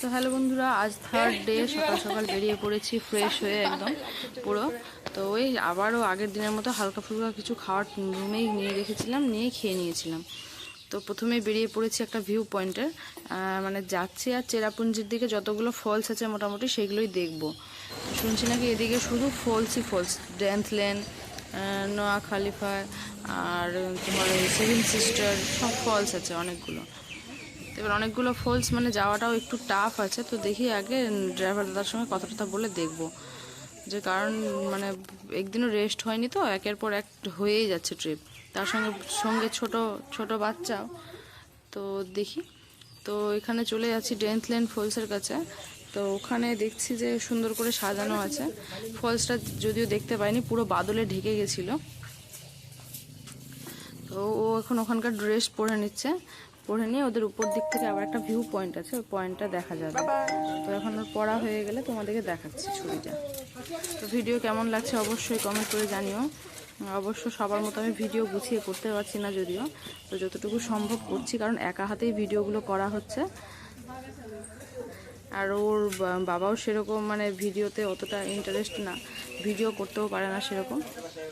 তো হ্যালো বন্ধুরা, আজ থার্ড ডে, সকাল সকাল বেরিয়ে পড়েছি ফ্রেশ হয়ে একদম পুরো। তো ওই আবারও আগের দিনের মতো হালকা ফুলকা কিছু খাওয়ার রুমেই নিয়ে রেখেছিলাম, নিয়ে খেয়ে নিয়েছিলাম। তো প্রথমে বেরিয়ে পড়েছি একটা ভিউ পয়েন্টের, মানে যাচ্ছি আর চেরাপুঞ্জির দিকে যতগুলো ফলস আছে মোটামুটি সেইগুলোই দেখবো। তো শুনছি নাকি এদিকে শুধু ফলসই ফলস, ড্যান্থলেন, নোয়া খালিফা আর তোমার সেভেন সিস্টার, সব ফলস আছে অনেকগুলো। এবার অনেকগুলো ফলস মানে যাওয়াটাও একটু টাফ আছে। তো দেখি আগে ড্রাইভার দাদার সঙ্গে কথা টথা বলে দেখবো, যে কারণ মানে একদিনও রেস্ট হয়নি, তো একের পর এক হয়েই যাচ্ছে ট্রিপ, তার সঙ্গে সঙ্গে ছোট ছোট বাচ্চাও। তো দেখি, তো এখানে চলে যাচ্ছি ডেন্থলেন ফলসের কাছে। তো ওখানে দেখছি যে সুন্দর করে সাজানো আছে। ফলসটা যদিও দেখতে পাইনি, পুরো বাদলে ঢেকে গেছিলো। তো ও এখন ওখানকার ড্রেস পরে নিচ্ছে, পরে নিয়ে ওদের উপর দিক থেকে আবার একটা ভিউ পয়েন্ট আছে, ওই পয়েন্টটা দেখা যাবে। তো এখন ওর পড়া হয়ে গেলে তোমাদেরকে দেখাচ্ছি ছবিটা। তো ভিডিও কেমন লাগছে অবশ্যই কমেন্ট করে জানিও। অবশ্য সবার মতো আমি ভিডিও গুছিয়ে করতে পারছি না যদিও, তো যতটুকু সম্ভব করছি, কারণ একা হাতেই ভিডিওগুলো করা হচ্ছে। আর ওর বাবাও সেরকম মানে ভিডিওতে অতটা ইন্টারেস্ট না, ভিডিও করতেও পারে না সেরকম,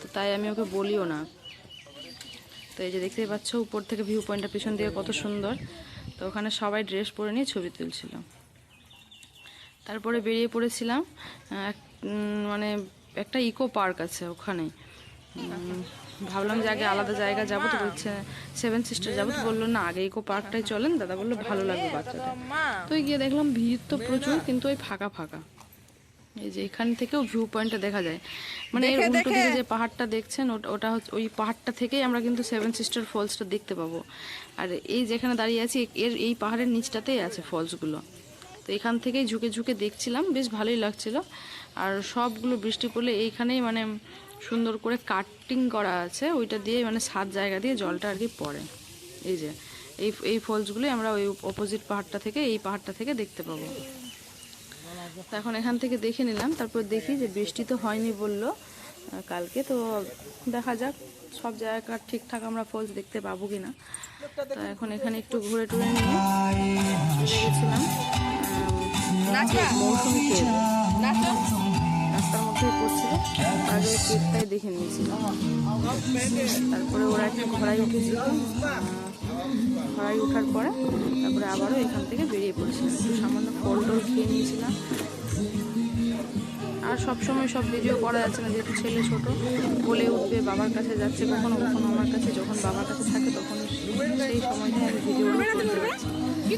তো তাই আমি ওকে বলিও না। তো এই যে দেখতেই পাচ্ছ উপর থেকে ভিউ পয়েন্টটা পিছন দিয়ে কত সুন্দর। তো ওখানে সবাই ড্রেস পরে নিয়ে ছবি তুলছিল। তারপরে বেরিয়ে পড়েছিলাম, মানে একটা ইকো পার্ক আছে ওখানে। ভাবলাম যে আগে আলাদা জায়গা যাবো, তো বলছে সেভেন সিস্টার যাবো, তো বললো না আগে ইকো পার্কটাই চলেন। দাদা বললো ভালো লাগবে বাচ্চাটা। তো গিয়ে দেখলাম ভিড় তো প্রচুর, কিন্তু ওই ফাঁকা ফাঁকা। এই যে এখান থেকেও ভিউ পয়েন্টটা দেখা যায়, মানে এর উল্টো দিকে যে পাহাড়টা দেখছেন ওটা হচ্ছে, ওই পাহাড়টা থেকেই আমরা কিন্তু সেভেন সিস্টার ফলসটা দেখতে পাবো। আর এই যেখানে দাঁড়িয়ে আছি এর এই পাহাড়ের নিচটাতেই আছে ফলসগুলো। তো এখান থেকেই ঝুঁকে ঝুঁকে দেখছিলাম, বেশ ভালোই লাগছিল। আর সবগুলো বৃষ্টি পড়লে এইখানেই মানে সুন্দর করে কাটিং করা আছে, ওইটা দিয়ে মানে 7 জায়গা দিয়ে জলটা আর কি পড়ে। এই যে এই ফলসগুলোই আমরা ওই অপোজিট পাহাড়টা থেকে, এই পাহাড়টা থেকে দেখতে পাবো। তো এখন এখান থেকে দেখে নিলাম, তারপর দেখি যে বৃষ্টি তো হয়নি বললো কালকে, তো দেখা যাক সব জায়গা ঠিকঠাক আমরা ফলস দেখতে পাবো কিনা। তো এখন এখানে একটু ঘুরে টুরে নিয়ে চলে গেছিলাম মৌসুমি কেব, রাস্তার মধ্যেই পড়ছিল, আগে কেকটাই দেখে নিয়েছিলাম। তারপরে ওরা একটা ঘোড়ায় উঠেছিল, ঘোড়ায় ওঠার পরে তারপরে আবারও এখান থেকে বেরিয়ে পড়েছিলাম, একটু সামান্য ফল টল খেয়ে নিয়েছিলাম। আর সবসময় সব ভিডিও করা যাচ্ছে না, যেহেতু ছেলে ছোট, বলে উঠবে বাবার কাছে যাচ্ছে কখনো কখনো আমার কাছে, যখন বাবার কাছে থাকে তখন সেই সময়টাই আমি ভিডিওগুলো করতে পারছি,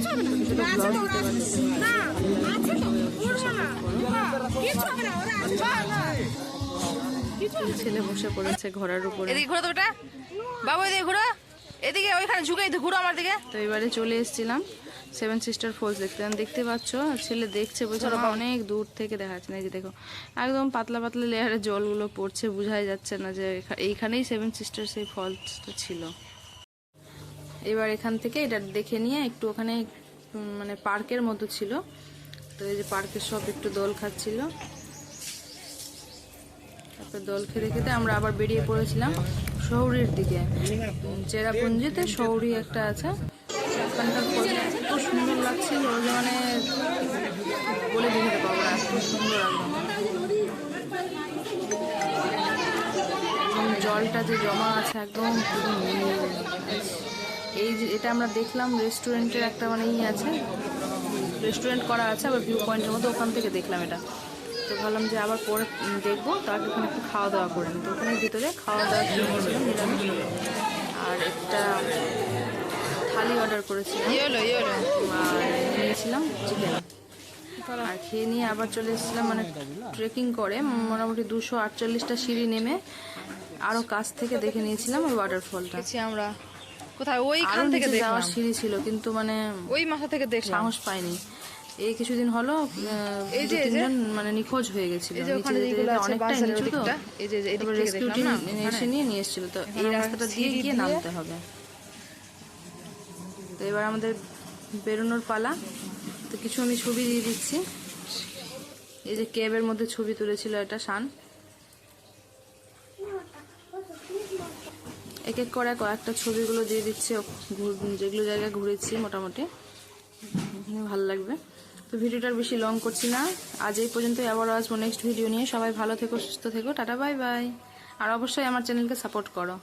ছোটো ছোটো ব্লগ দিতে পারছি। ছেলে বসে পড়েছে ঘোড়ার উপরে, বাবু এদিকে ঘোড়া, এদিকে ওইখানে ঝুঁকে ঘুরো আমার দিকে। তো এবারে চলে এসেছিলাম সেভেন সিস্টার ফলস দেখতে। দেখতে পাচ্ছ ছেলে দেখছে, বলছে অনেক দূর থেকে দেখা যাচ্ছে না। এই যে দেখো একদম পাতলা পাতলা লেয়ারে জলগুলো পড়ছে, বোঝাই যাচ্ছে না যে এইখানেই সেভেন সিস্টার সেই ফলসটা ছিল। এবার এখান থেকে এটা দেখে নিয়ে একটু ওখানে মানে পার্কের মতো ছিল, তো এই যে পার্কের সব একটু দোল খাচ্ছিল। তারপর দোল খেতে খেতে আমরা আবার বেরিয়ে পড়েছিলাম শৌরির দিকে। চেরাপুঞ্জিতে শৌরি একটা আছে, ওখানকার এত সুন্দর লাগছিল যে মানে বলে বোঝাতে পারবো না, এত সুন্দর একদম। জলটা যে জমা আছে একদম এই যে এটা আমরা দেখলাম রেস্টুরেন্টের একটা মানে আছে, রেস্টুরেন্ট করা আছে আবার ভিউ পয়েন্টের মতো, ওখান থেকে দেখলাম এটা। তো ভাবলাম যে আবার পরে দেখবো, তার ওখানে একটু খাওয়া দাওয়া করে নিই। তো ওখানে ভিতরে খাওয়া দাওয়া খেয়েছিলাম নিরামিষ, আর একটা থালি অর্ডার করেছিলাম আর নিয়েছিলাম চিকেন। আর খেয়ে নিয়ে আবার চলে এসেছিলাম মানে ট্রেকিং করে মোটামুটি 248টা সিঁড়ি নেমে আরও কাছ থেকে দেখে নিয়েছিলাম ওই ওয়াটারফলটা। আমরা কোথায় ওইখান থেকে যাওয়ার সিঁড়ি ছিল, কিন্তু মানে ওই মাথা থেকে সাহস পাইনি। এই কিছুদিন হলো এই যে মানে নিখোঁজ হয়ে গেছিল, অনেকটা নিচু, তো রেস্কিউ টিম এসে নিয়ে এসেছিল, তো এই রাস্তাটা দিয়ে গিয়ে নামতে হবে। তো এবার আমাদের বেরোনোর পালা। তো কিছু আমি ছবি দিয়ে দিচ্ছি, এই যে ক্যাবের মধ্যে ছবি তুলেছিল এটা শান। এক এক করে কয়েকটা ছবিগুলো দিয়ে দিচ্ছে যেগুলো জায়গায় ঘুরেছি মোটামুটি, ভালো লাগবে। তো ভিডিওটার বেশি লং করছি না, আজ এই পর্যন্তই। আবারও আসবো নেক্সট ভিডিও নিয়ে। সবাই ভালো থেকো, সুস্থ থেকো, টাটা বাই বাই। আর অবশ্যই আমার চ্যানেলকে সাপোর্ট করো।